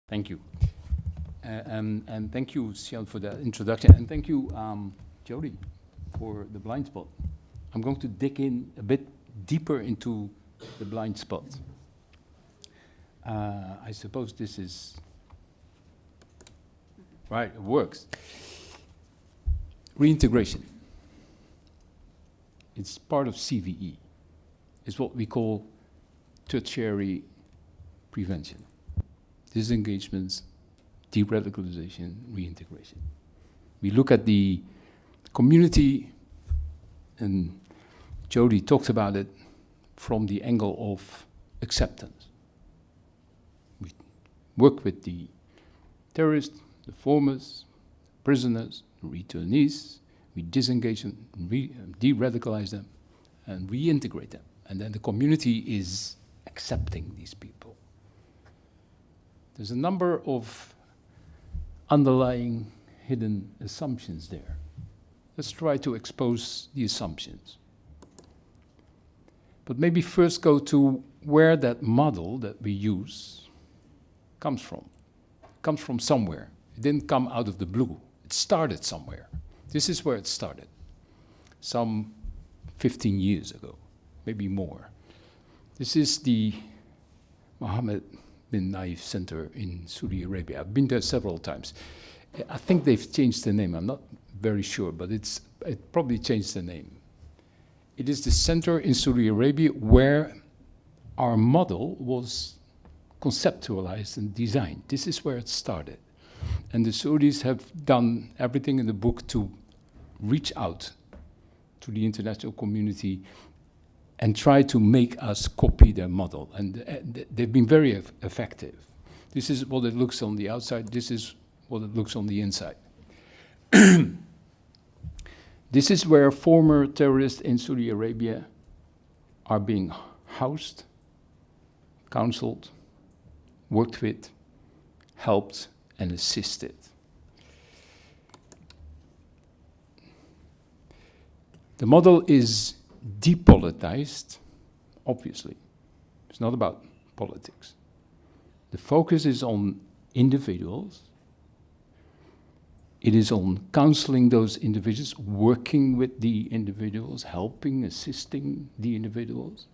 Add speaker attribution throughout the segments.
Speaker 1: Thank you. And thank you, Sian, for that introduction. And thank you, Jody, for the blind spot. I'm going to dig in a bit deeper into the blind spot. I suppose this is... Right, it works. Reintegration. It's part of CVE. It's what we call tertiary prevention. Disengagements, de-radicalization, reintegration. We look at the community, and Jody talked about it from the angle of acceptance. We work with the terrorists, the formers, prisoners, returnees. We disengage them, de-radicalize them, and reintegrate them. And then the community is accepting these people. There's a number of underlying hidden assumptions there. Let's try to expose the assumptions. But maybe first go to where that model that we use comes from. It comes from somewhere. It didn't come out of the blue. It started somewhere. This is where it started, some 15 years ago, maybe more. This is the Mohammed bin Naif Center in Saudi Arabia. I've been there several times. I think they've changed the name. I'm not very sure, but it probably changed the name. It is the center in Saudi Arabia where our model was conceptualized and designed. This is where it started. And the Saudis have done everything in the book to reach out to the international community and try to make us copy their model. And they've been very effective. This is what it looks on the outside. This is what it looks on the inside. This is where former terrorists in Saudi Arabia are being housed, counseled, worked with, helped, and assisted. The model is depolitized, obviously. It's not about politics. The focus is on individuals. It is on counseling those individuals, working with the individuals, helping, assisting the individuals.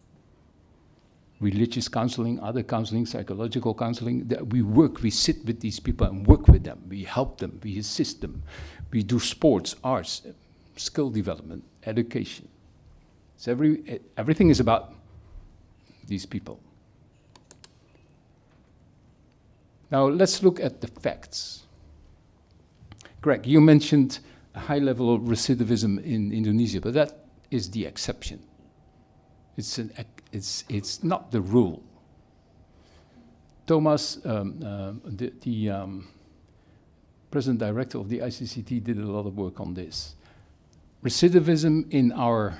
Speaker 1: Religious counseling, other counseling, psychological counseling. We work, we sit with these people and work with them. We help them, we assist them. We do sports, arts, skill development, education. So everything is about these people. Now let's look at the facts. Greg, you mentioned a high level of recidivism in Indonesia, but that is the exception. It's not the rule. Thomas, the president director of the ICCT, did a lot of work on this. Recidivism in our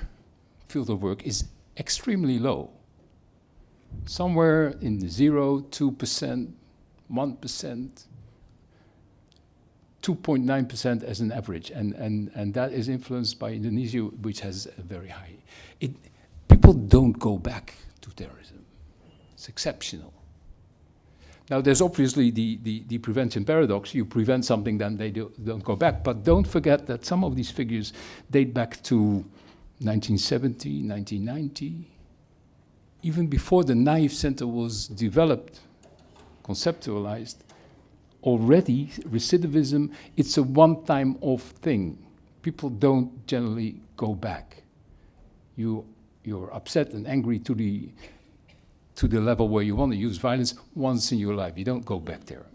Speaker 1: field of work is extremely low. Somewhere in the 0, 2%, 1%, 2.9% as an average, and that is influenced by Indonesia, which has a very high. People don't go back to terrorism. It's exceptional. Now, there's obviously the prevention paradox. You prevent something, then they don't go back. But don't forget that some of these figures date back to 1970, 1990. Even before the Naif Center was developed, conceptualized, already recidivism, it's a one-time off thing. People don't generally go back. You're upset and angry to the level where you want to use violence once in your life. You don't go back there.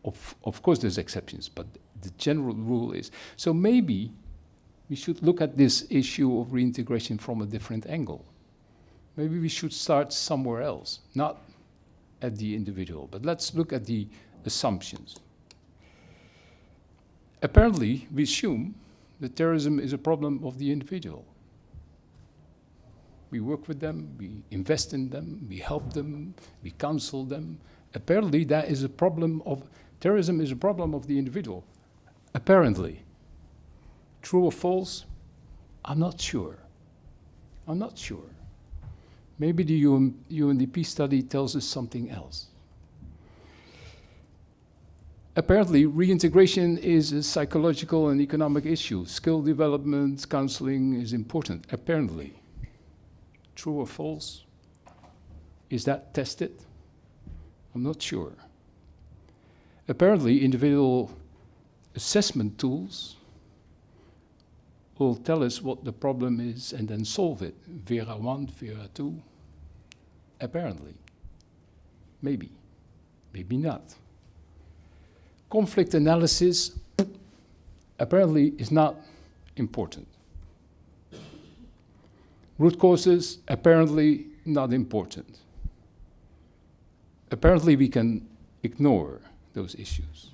Speaker 1: Of course there's exceptions, but the general rule is. So maybe we should look at this issue of reintegration from a different angle. Maybe we should start somewhere else, not at the individual, but let's look at the assumptions. Apparently, we assume that terrorism is a problem of the individual. We work with them, we invest in them, we help them, we counsel them. Apparently, that is a problem of, terrorism is a problem of the individual. Apparently. True or false? I'm not sure. I'm not sure. Maybe the UNDP study tells us something else. Apparently, reintegration is a psychological and economic issue. Skill development, counseling is important, apparently. True or false? Is that tested? I'm not sure. Apparently, individual assessment tools will tell us what the problem is and then solve it. Vera 1, Vera 2. Apparently. Maybe. Maybe not. Conflict analysis apparently is not important. Root causes apparently not important. Apparently we can ignore those issues.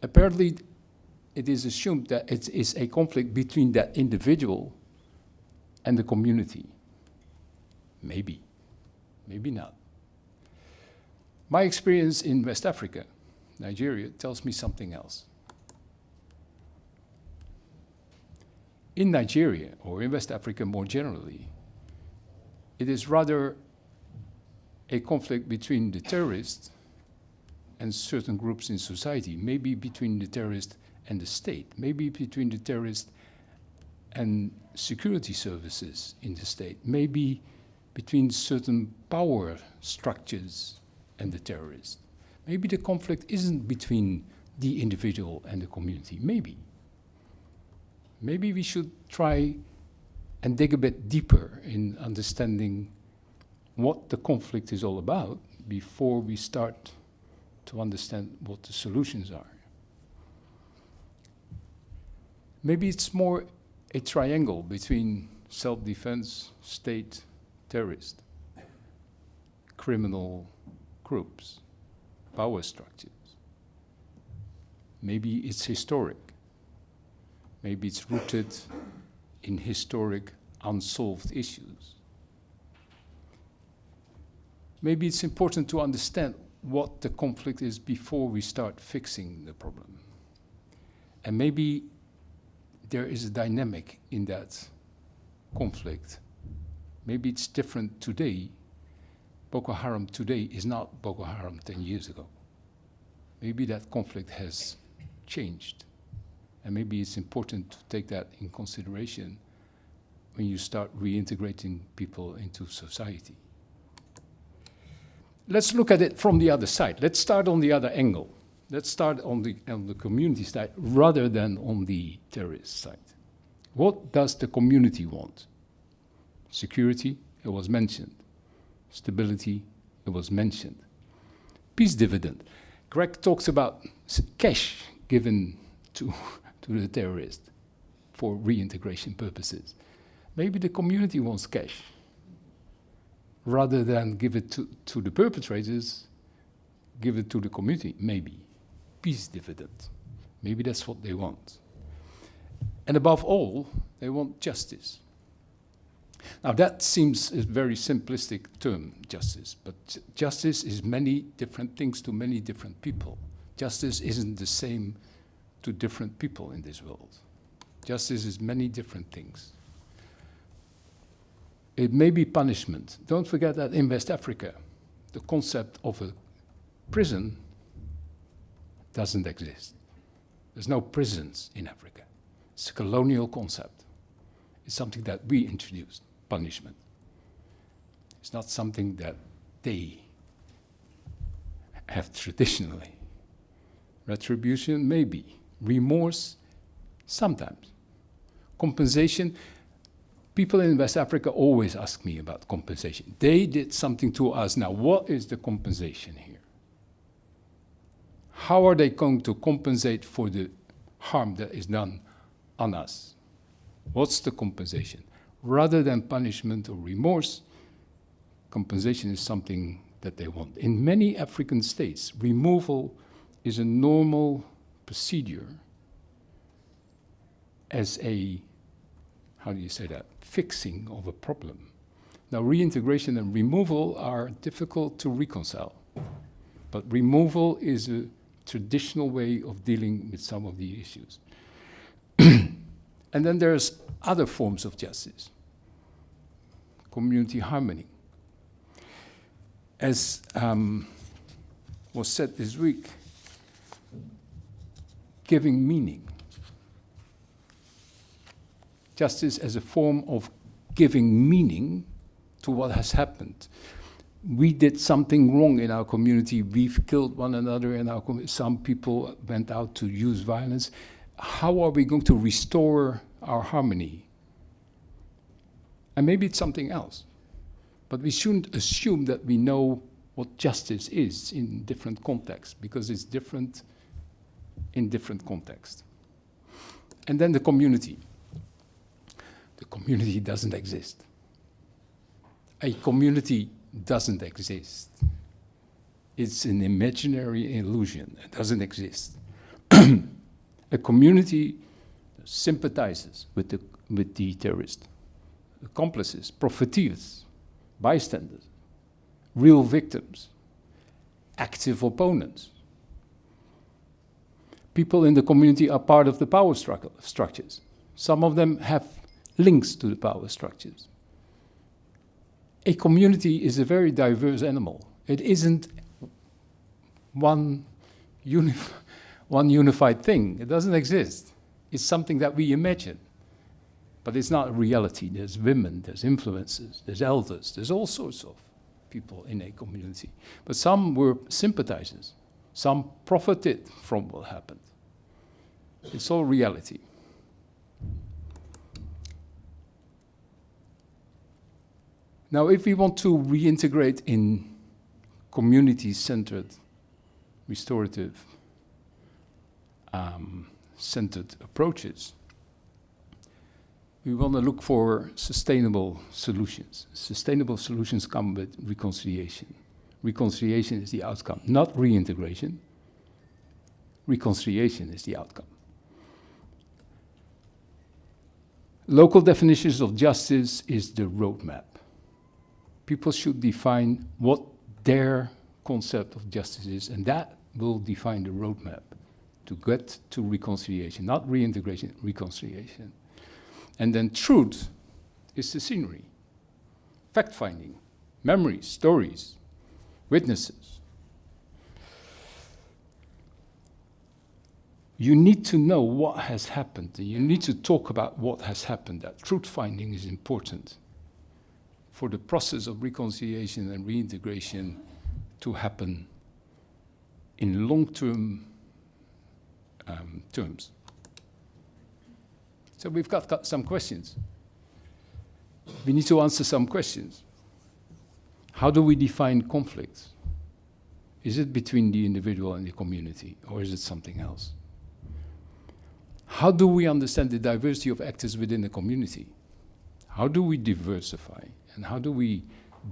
Speaker 1: Apparently it is assumed that it is a conflict between that individual and the community. Maybe, maybe not. My experience in West Africa, Nigeria, tells me something else. In Nigeria, or in West Africa more generally, it is rather a conflict between the terrorists and certain groups in society, maybe between the terrorist and the state, maybe between the terrorist and security services in the state, maybe between certain power structures and the terrorist. Maybe the conflict isn't between the individual and the community, maybe. Maybe we should try and dig a bit deeper in understanding what the conflict is all about before we start to understand what the solutions are. Maybe it's more a triangle between self-defense, state, terrorist, criminal groups, power structures. Maybe it's historic. Maybe it's rooted in historic unsolved issues. Maybe it's important to understand what the conflict is before we start fixing the problem. And maybe there is a dynamic in that conflict. Maybe it's different today. Boko Haram today is not Boko Haram 10 years ago. Maybe that conflict has changed. And maybe it's important to take that in consideration when you start reintegrating people into society. Let's look at it from the other side. Let's start on the other angle. Let's start on the community side rather than on the terrorist side. What does the community want? Security, it was mentioned. Stability, it was mentioned. Peace dividend. Greg talks about cash given to the terrorist for reintegration purposes. Maybe the community wants cash. Rather than give it to the perpetrators, give it to the community, maybe. Peace dividend. Maybe that's what they want. And above all, they want justice. Now that seems a very simplistic term, justice, but justice is many different things to many different people. Justice isn't the same to different people in this world. Justice is many different things. It may be punishment. Don't forget that in West Africa, the concept of a prison doesn't exist. There's no prisons in Africa. It's a colonial concept. It's something that we introduced, punishment. It's not something that they have traditionally. Retribution, maybe. Remorse, sometimes. Compensation, people in West Africa always ask me about compensation. They did something to us. Now, what is the compensation here? How are they going to compensate for the harm that is done on us? What's the compensation? Rather than punishment or remorse, compensation is something that they want. In many African states, removal is a normal procedure as a, how do you say that, fixing of a problem. Now, reintegration and removal are difficult to reconcile, but removal is a traditional way of dealing with some of the issues. And then there's other forms of justice. Community harmony. As was said this week, giving meaning. Justice as a form of giving meaning to what has happened. We did something wrong in our community. We've killed one another in our community. Some people went out to use violence. How are we going to restore our harmony? And maybe it's something else. But we shouldn't assume that we know what justice is in different contexts, because it's different in different contexts. And then the community. The community doesn't exist. A community doesn't exist. It's an imaginary illusion. It doesn't exist. A community sympathizes with the terrorist, accomplices, profiteers, bystanders, real victims, active opponents. People in the community are part of the power structures. Some of them have links to the power structures. A community is a very diverse animal. It isn't one unified thing. It doesn't exist. It's something that we imagine. But it's not a reality. There's women, there's influencers, there's elders, there's all sorts of people in a community. But some were sympathizers. Some profited from what happened. It's all reality. Now, if we want to reintegrate in community-centered, restorative, centered approaches, we want to look for sustainable solutions. Sustainable solutions come with reconciliation. Reconciliation is the outcome, not reintegration. Reconciliation is the outcome. Local definitions of justice is the roadmap. People should define what their concept of justice is, and that will define the roadmap to get to reconciliation, not reintegration, reconciliation. And then truth is the scenery, fact-finding, memories, stories, witnesses. You need to know what has happened, and you need to talk about what has happened. That truth-finding is important for the process of reconciliation and reintegration to happen in long-term terms. So we've got some questions. We need to answer some questions. How do we define conflict? Is it between the individual and the community, or is it something else? How do we understand the diversity of actors within the community? How do we diversify? And how do we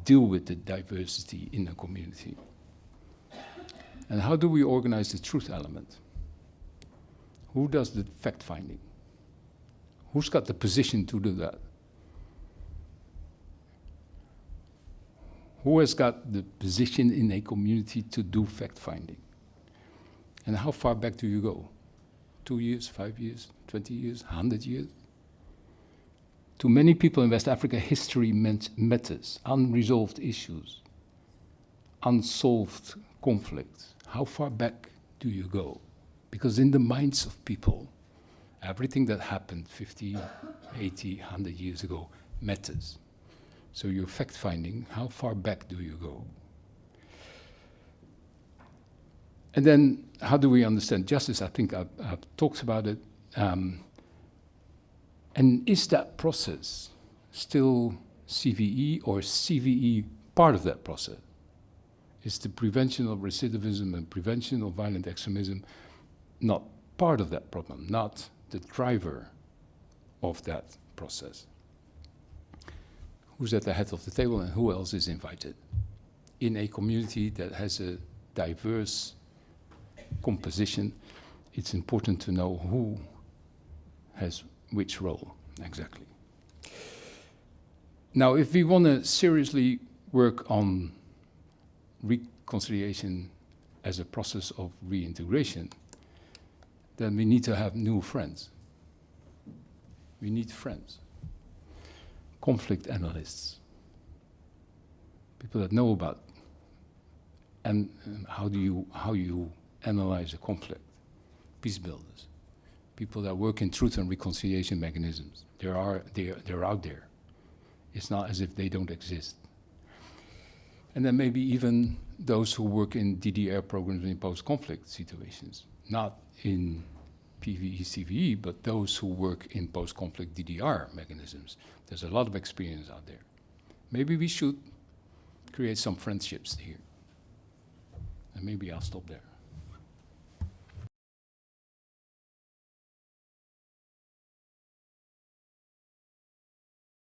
Speaker 1: deal with the diversity in the community? And how do we organize the truth element? Who does the fact-finding? Who's got the position to do that? Who has got the position in a community to do fact-finding? And how far back do you go? 2 years, 5 years, 20 years, 100 years? To many people in West Africa, history matters, unresolved issues, unsolved conflicts. How far back do you go? Because in the minds of people, everything that happened 50, 80, 100 years ago matters. So your fact-finding, how far back do you go? And then, how do we understand justice? I think I've talked about it. And is that process still CVE, or CVE part of that process? Is the prevention of recidivism and prevention of violent extremism not part of that problem, not the driver of that process? Who's at the head of the table and who else is invited? In a community that has a diverse composition, it's important to know who has which role exactly. Now, if we want to seriously work on reconciliation as a process of reintegration, then we need to have new friends. We need friends, conflict analysts, people that know about and how you analyze a conflict, peace builders, people that work in truth and reconciliation mechanisms. They're out there. It's not as if they don't exist. And then maybe even those who work in DDR programs in post-conflict situations, not in PVE, CVE, but those who work in post-conflict DDR mechanisms. There's a lot of experience out there. Maybe we should create some friendships here. And maybe I'll stop there.